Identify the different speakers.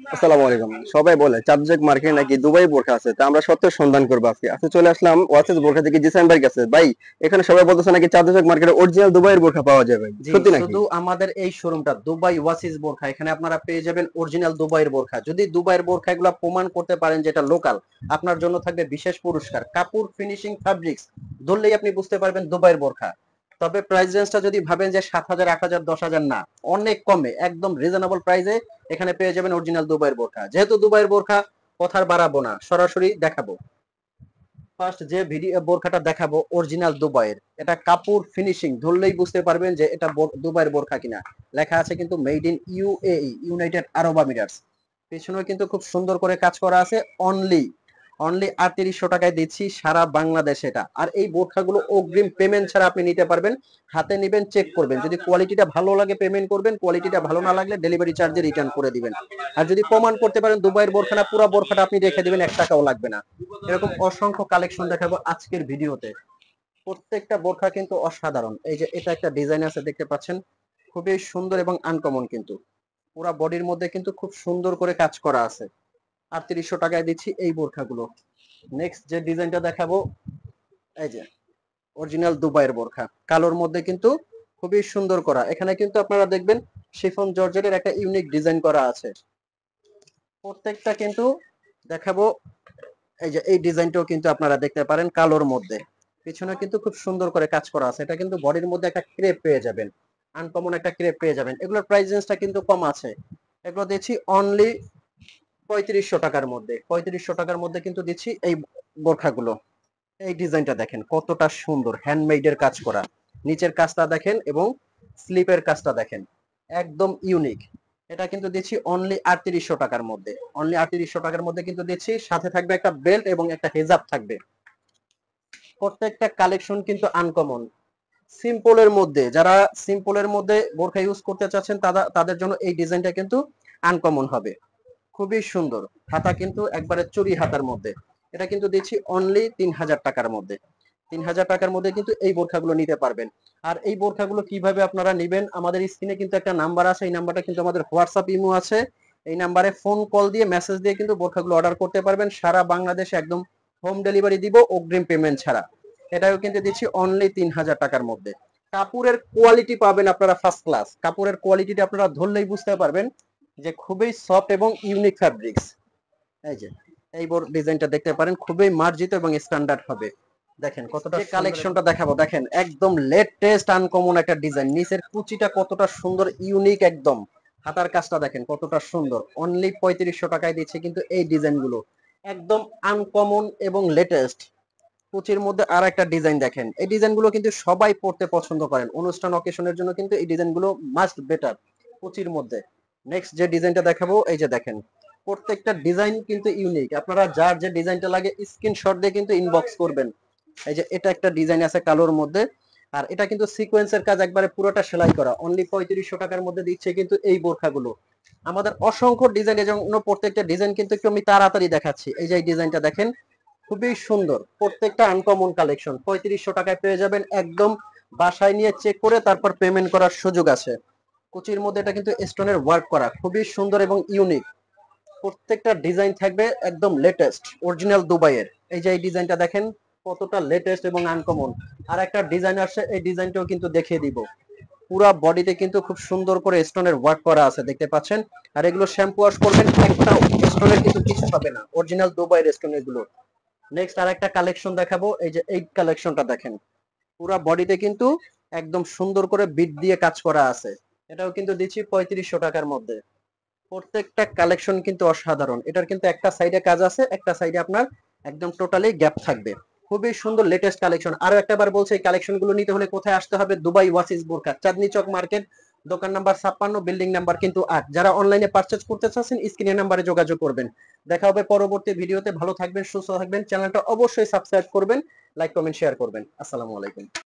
Speaker 1: আসসালামু আলাইকুম। সবাই বলে চাঁদজেক মার্কেটে নাকি দুবাই বোরখা আছে, তা আমরা সত্যের সন্ধান করবো আজকে। চলে আসলাম ওয়াসিস বোরখা থেকে জিসান ভাইয়ের কাছে। ভাই, এখানে সবাই বলতেছে নাকি চাঁদজেক মার্কেটে অরিজিনাল দুবাইয়ের বোরখা পাওয়া যায়, ভাই
Speaker 2: জি,
Speaker 1: সত্যি নাকি?
Speaker 2: শুধু আমাদের এই শোরুমটা দুবাই ওয়াসিস বোরখা, এখানে আপনারা পেয়ে যাবেন অরিজিনাল দুবাইয়ের বোরখা। যদি দুবাইয়ের বোরখা এগুলো প্রমাণ করতে পারেন যেটা লোকাল, আপনার জন্য থাকবে বিশেষ পুরস্কার। কাপড়, ফিনিশিং, ফ্যাব্রিক্স ধরলেই আপনি বুঝতে পারবেন দুবাইয়ের বোরখা। তবে প্রাইস রেঞ্জটা যদি ভাবেন যে 7,000, 8,000, 10,000, না, অনেক কমে, একদম রিজনেবল প্রাইসে এখানে পেয়ে যাবেন অরিজিনাল দুবাইয়ের বোরখা। যেহেতু দুবাইয়ের বোরখা, কথা আর বাড়াবো না, সরাসরি দেখাবো। ফার্স্ট যে ভিডিও বোরখাটা দেখাবো অরিজিনাল দুবাইয়ের, এটা কাপড় ফিনিশিং ধরলেই বুঝতে পারবেন যে এটা দুবাইয়ের বোরখা কিনা। লেখা আছে কিন্তু made in UAE, United Arab Emirates. পেছনেও কিন্তু খুব সুন্দর করে কাজ করা আছে। অনলি অনলি ৩৮০০ টাকায় দিচ্ছি সারা বাংলাদেশে এটা। আর এই বোরখাগুলো অগ্রিম পেমেন্ট ছাড়া আপনি নিতে পারবেন। হাতে নিবেন, চেক করবেন, যদি কোয়ালিটিটা ভালো লাগে পেমেন্ট করবেন, কোয়ালিটিটা ভালো না লাগলে ডেলিভারি চার্জে রিটার্ন করে দিবেন। আর যদি প্রমাণ করতে পারেন দুবাইয়ের বোরখা না, পুরো বোরখাটা আপনি রেখে দিবেন, ১ টাকাও লাগবে না। এরকম অসংখ্য কালেকশন দেখাবো আজকের ভিডিওতে। প্রত্যেকটা বোরখা কিন্তু অসাধারণ। এই যে এটা একটা ডিজাইন আছে, দেখতে পাচ্ছেন, খুবই সুন্দর এবং আনকমন কিন্তু। পুরা বডির মধ্যে কিন্তু খুব সুন্দর করে কাজ করা আছে। ৩৮০০ টাকায় দিচ্ছি এই বোরখাগুলো। নেক্সট যে ডিজাইনটা দেখাবো, এই যে অরিজিনাল দুবাইয়ের বোরখা, কালোর মধ্যে কিন্তু খুবই সুন্দর করা। এখানে কিন্তু আপনারা দেখবেন শিফন জর্জেটের একটা ইউনিক ডিজাইন করা আছে। প্রত্যেকটা কিন্তু দেখাবো। এই যে এই ডিজাইনটাও কিন্তু আপনারা দেখতে পারেন কালোর মধ্যে। পিছনে কিন্তু খুব সুন্দর করে কাজ করা আছে। এটা কিন্তু বডির মধ্যে একটা ক্রেপ পেয়ে যাবেন, আনকমন একটা ক্রেপ পেয়ে যাবেন। এগুলোর প্রাইস রেঞ্জটা কিন্তু কম আছে। এগুলো দিচ্ছি অনলি ৩৫০০ টাকার মধ্যে। ৩৫০০ টাকার মধ্যে কিন্তু দিচ্ছি এই বোরখাগুলো। এই ডিজাইনটা দেখেন কতটা সুন্দর, হ্যান্ডমেডের কাজ করা। নিচের কাজটা দেখেন এবং স্লিপের কাজটা দেখেন, একদম ইউনিক। এটা কিন্তু দিচ্ছি অনলি ৩৮০০ টাকার মধ্যে। অনলি ৩৮০০ টাকার মধ্যে কিন্তু দিচ্ছি, সাথে থাকবে একটা বেল্ট এবং একটা হেজাব থাকবে। প্রত্যেকটা কালেকশন কিন্তু আনকমন। সিম্পলের মধ্যে, যারা সিম্পলের মধ্যে বোরখা ইউজ করতে চাচ্ছেন তাদের জন্য এই ডিজাইনটা কিন্তু আনকমন হবে। খুবই সুন্দর। হাতা কিন্তু একবারে চুরি হাতার মধ্যে। এটা কিন্তু দিচ্ছি অনলি ৩,০০০ টাকার মধ্যে। ৩,০০০ টাকার মধ্যে কিন্তু এই বোরখাগুলো নিতে পারবেন। আর এই বোরখাগুলো কিভাবে আপনারা নিবেন, আমাদের স্ক্রিনে কিন্তু একটা নাম্বার আছে। এই নাম্বারটা কিন্তু আমাদের হোয়াটসঅ্যাপ ইমো আছে। এই নাম্বারে ফোন কল দিয়ে মেসেজ দিয়ে কিন্তু বোরখাগুলো অর্ডার করতে পারবেন। সারা বাংলাদেশে একদম হোম ডেলিভারি দিব, অগ্রিম পেমেন্ট ছাড়া। এটাও কিন্তু দিচ্ছি অনলি ৩,০০০ টাকার মধ্যে। কাপড়ের কোয়ালিটি পাবেন আপনারা ফার্স্ট ক্লাস। কাপড়ের কোয়ালিটিটা আপনারা ধরলেই বুঝতে পারবেন যে খুবই সফট এবং ইউনিক ফ্যাব্রিক্স। এই যে এই ডিজাইনটা দেখতে পারেন, খুবই মার্জিত এবং স্ট্যান্ডার্ড হবে। দেখেন কতটা কালেকশনটা দেখাবো, দেখেন একদম লেটেস্ট আনকমন একটা ডিজাইন। নিচের কুচিটা কতটা সুন্দর, ইউনিক একদম। হাতার কাজটা দেখেন কতটা সুন্দর। অনলি ৩৫০০ টাকায় দিচ্ছে কিন্তু এই ডিজাইনগুলো, একদম আনকমন এবং লেটেস্ট। কুচির মধ্যে আর একটা ডিজাইন দেখেন। এই ডিজাইনগুলো কিন্তু সবাই পড়তে পছন্দ করেন, অনুষ্ঠান অকেশনের জন্য কিন্তু এই ডিজাইনগুলো মাস্ট বেটার কুচির মধ্যে। নেক্সট যে ডিজাইনটা দেখাবো, এই যে দেখেন, প্রত্যেকটা ডিজাইন কিন্তু ইউনিক। আপনারা যার যে ডিজাইনটা লাগে স্ক্রিনশট দিয়ে কিন্তু ইনবক্স করবেন। এই যে এটা একটা ডিজাইন আছে কালোর মধ্যে। আর এটা কিন্তু সিকোয়েন্সের কাজ, একবারে পুরোটা সেলাই করা। অনলি ৩৫০০ টাকার মধ্যে দিচ্ছে কিন্তু এই বোরখাগুলো। আমাদের অসংখ্য ডিজাইন, এই জন্য প্রত্যেকটা ডিজাইন কিন্তু একটু আমি তাড়াতাড়ি দেখাচ্ছি। এই যে এই ডিজাইনটা দেখেন, খুবই সুন্দর। প্রত্যেকটা আনকমন কালেকশন ৩৫০০ টাকায় পেয়ে যাবেন একদম। বাসায় নিয়ে চেক করে তারপর পেমেন্ট করার সুযোগ আছে। কুচির মধ্যে এটা কিন্তু স্টোনের ওয়ার্ক করা, খুবই সুন্দর এবং ইউনিক। প্রত্যেকটা ডিজাইন থাকবে একদম লেটেস্ট অরিজিনাল দুবাইয়ের। এই যে এই ডিজাইনটা দেখেন কতটা লেটেস্ট এবং আনকমন। আর একটা ডিজাইন আসছে, এই ডিজাইনটাও কিন্তু দেখিয়ে দিব। পুরা বডিতে কিন্তু খুব সুন্দর করে স্টোনের ওয়ার্ক করা আছে, দেখতে পাচ্ছেন। আর এগুলো শ্যাম্পু ওয়াশ করবেন, একটা স্টোনের কিন্তু কিছু হবে না, অরিজিনাল দুবাইয়ের স্টোন এগুলো। নেক্সট আর একটা কালেকশন দেখাবো, এই যে এই কালেকশনটা দেখেন, পুরা বডিতে কিন্তু একদম সুন্দর করে বিট দিয়ে কাজ করা আছে। এটাও কিন্তু দিচ্ছি ৩৫০০ টাকার মধ্যে। প্রত্যেকটা কালেকশন কিন্তু অসাধারণ। এটার কিন্তু একটা সাইডে কাজ আছে, একটা সাইডে আপনার একদম টোটালি গ্যাপ থাকবে। খুবই সুন্দর লেটেস্ট কালেকশন। আরো একটাবার বলছি, এই কালেকশন গুলো নিতে হলে কোথায় আসতে হবে? দুবাই ওয়াসিস বোরখা, চাঁদনি চক মার্কেট, দোকান নাম্বার ৫৬, বিল্ডিং নাম্বার কিন্তু ৮। যারা অনলাইনে পারচেজ করতে চাচ্ছেন স্ক্রিনের নাম্বারে যোগাযোগ করবেন। দেখা হবে পরবর্তী ভিডিওতে। ভালো থাকবেন, সুস্থ থাকবেন। চ্যানেলটা অবশ্যই সাবস্ক্রাইব করবেন, লাইক কমেন্ট শেয়ার করবেন। আসসালামু আলাইকুম।